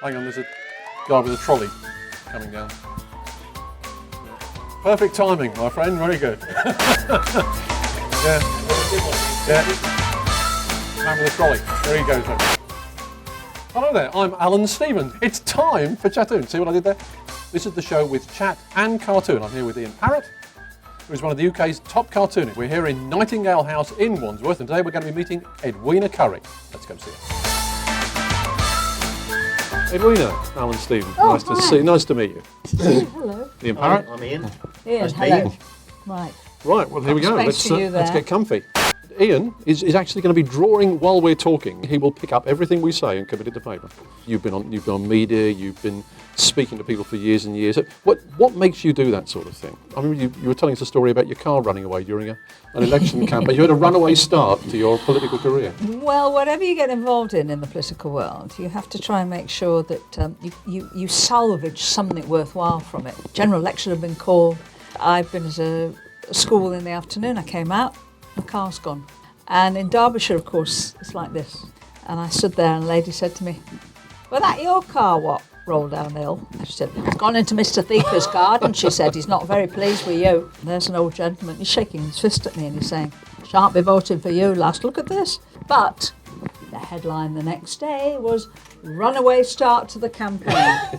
Hang on, there's a guy with a trolley coming down. Perfect timing, my friend. Very good. Yeah. Man with a trolley. There he goes. Hello there, I'm Alan Stevens. It's time for Chattoon. See what I did there? This is the show with chat and cartoon. I'm here with Ian Parrott, who is one of the UK's top cartoonists. We're here in Nightingale House in Wandsworth, and today we're going to be meeting Edwina Currie. Let's go see her. Edwina, Alan Stevens. Oh, Nice to meet you. Hello. Ian Parrott. I'm Ian. Ian, Nice to hello. meet you. Right. Right, well here we go. Space for you Let's there. get comfy. Ian is actually going to be drawing while we're talking. He will pick up everything we say and commit it to paper. You've been on media, you've been speaking to people for years and years. What makes you do that sort of thing? I remember you were telling us a story about your car running away during an election campaign. You had a runaway start to your political career. Well, whatever you get involved in the political world, you have to try and make sure that you salvage something worthwhile from it. General election had been called. I've been at a school in the afternoon. I came out. The car's gone. And in Derbyshire, of course, it's like this. And I stood there and a lady said to me, "Was that your car what rolled down the hill?" And she said, "It's gone into Mr. Thieker's garden." She said, "He's not very pleased with you." And there's an old gentleman, he's shaking his fist at me and he's saying, "Shan't be voting for you, lass, look at this." But the headline the next day was, "Runaway start to the campaign."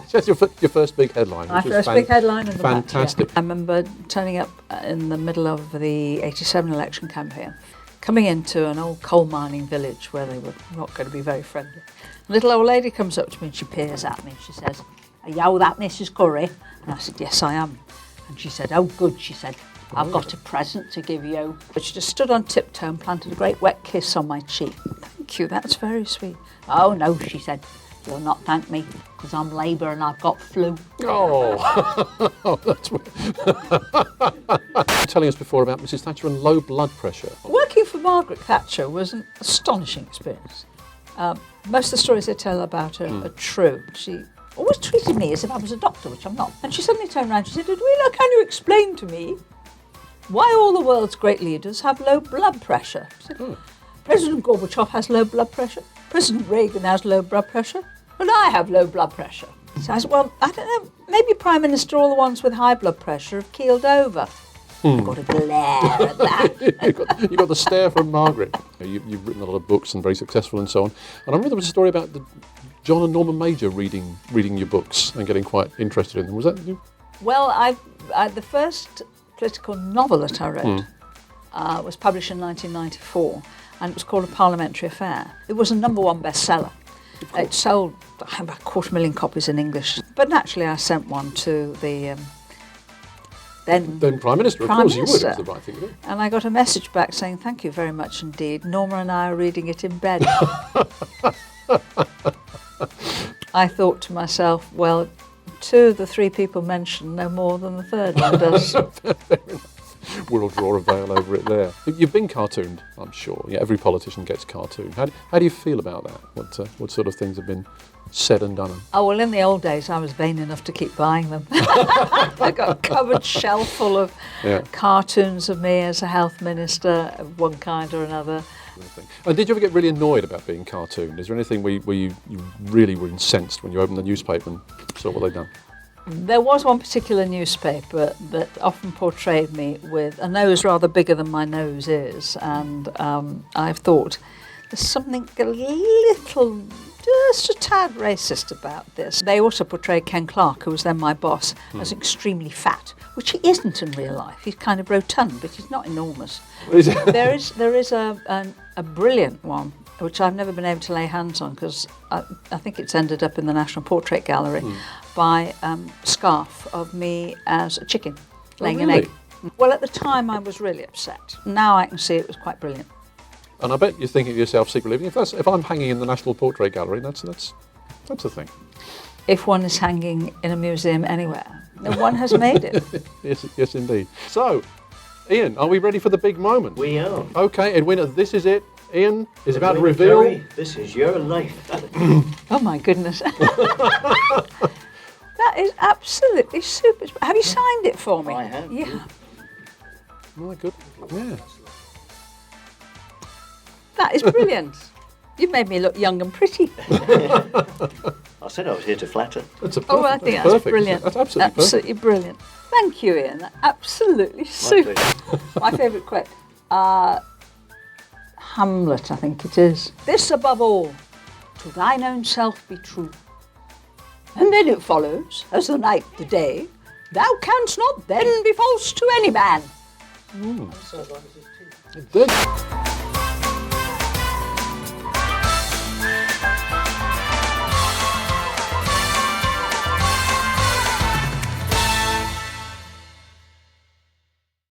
That's your first big headline. My first big headline in the fantastic. Batch, yeah. I remember turning up in the middle of the 87 election campaign, coming into an old coal mining village where they were not going to be very friendly. A little old lady comes up to me and she peers at me and she says, "Are you that Mrs. Currie?" And I said, "Yes, I am." And she said, "Oh, good," she said, "I've got a present to give you." But she just stood on tiptoe and planted a great wet kiss on my cheek. "Thank you, that's very sweet." "Oh, no," she said, "you'll not thank me because I'm Labour and I've got flu." Oh, that's weird. Telling us before about Mrs. Thatcher and low blood pressure. Working for Margaret Thatcher was an astonishing experience. Most of the stories they tell about her are true. She always treated me as if I was a doctor, which I'm not. And she suddenly turned around and she said, "Edwina, can you explain to me why all the world's great leaders have low blood pressure?" I said, "President Gorbachev has low blood pressure. President Reagan has low blood pressure. And I have low blood pressure." So I said, "Well, I don't know, maybe Prime Minister, all the ones with high blood pressure have keeled over." I've got a glare at that. you got the stare from Margaret. You've written a lot of books and very successful and so on. And I remember there was a story about John and Norma Major reading your books and getting quite interested in them. Was that you? Well, the first political novel that I read was published in 1994, and it was called A Parliamentary Affair. It was a #1 bestseller. It sold about 250,000 copies in English. But naturally, I sent one to the then Prime Minister. Of Prime course, you would. Minister. It was the right thing to do. And I got a message back saying, "Thank you very much indeed. Norma and I are reading it in bed." I thought to myself, well, 2 of the 3 people mentioned no more than the third one does. Fair enough. We'll draw a veil over it there. You've been cartooned, I'm sure. Yeah, every politician gets cartooned. How do you feel about that? What sort of things have been said and done? Oh, well, in the old days, I was vain enough to keep buying them. I got a cupboard shelf full of cartoons of me as a health minister of one kind or another. And did you ever get really annoyed about being cartooned? Is there anything where you really were incensed when you opened the newspaper and saw what they'd done? There was one particular newspaper that often portrayed me with a nose rather bigger than my nose is, and I've thought there's something a little, just a tad racist about this. They also portrayed Ken Clarke, who was then my boss, as extremely fat, which he isn't in real life. He's kind of rotund, but he's not enormous. There is a brilliant one, which I've never been able to lay hands on because I think it's ended up in the National Portrait Gallery, by scarf of me as a chicken laying an egg. Well, at the time I was really upset. Now I can see it was quite brilliant. And I bet you're thinking to yourself secretly, if I'm hanging in the National Portrait Gallery, that's the thing. If one is hanging in a museum anywhere, then one has made it. Yes, indeed. So, Ian, are we ready for the big moment? We are. Okay, Edwina, this is it. Ian is about to Edwina reveal. Currie, this is your life. Oh my goodness. That is absolutely super. Have you signed it for me? I have. Yeah. My good. Yeah. That is brilliant. You've made me look young and pretty. I said I was here to flatter. That's a perfect. Oh, I think that's perfect. brilliant. That's absolutely Absolutely brilliant. Thank you, Ian. Absolutely super. pleasure. My favourite quote. Hamlet, I think it is. This above all, to thine own self be true. And then it follows, as the night the day, thou canst not then be false to any man. perfect.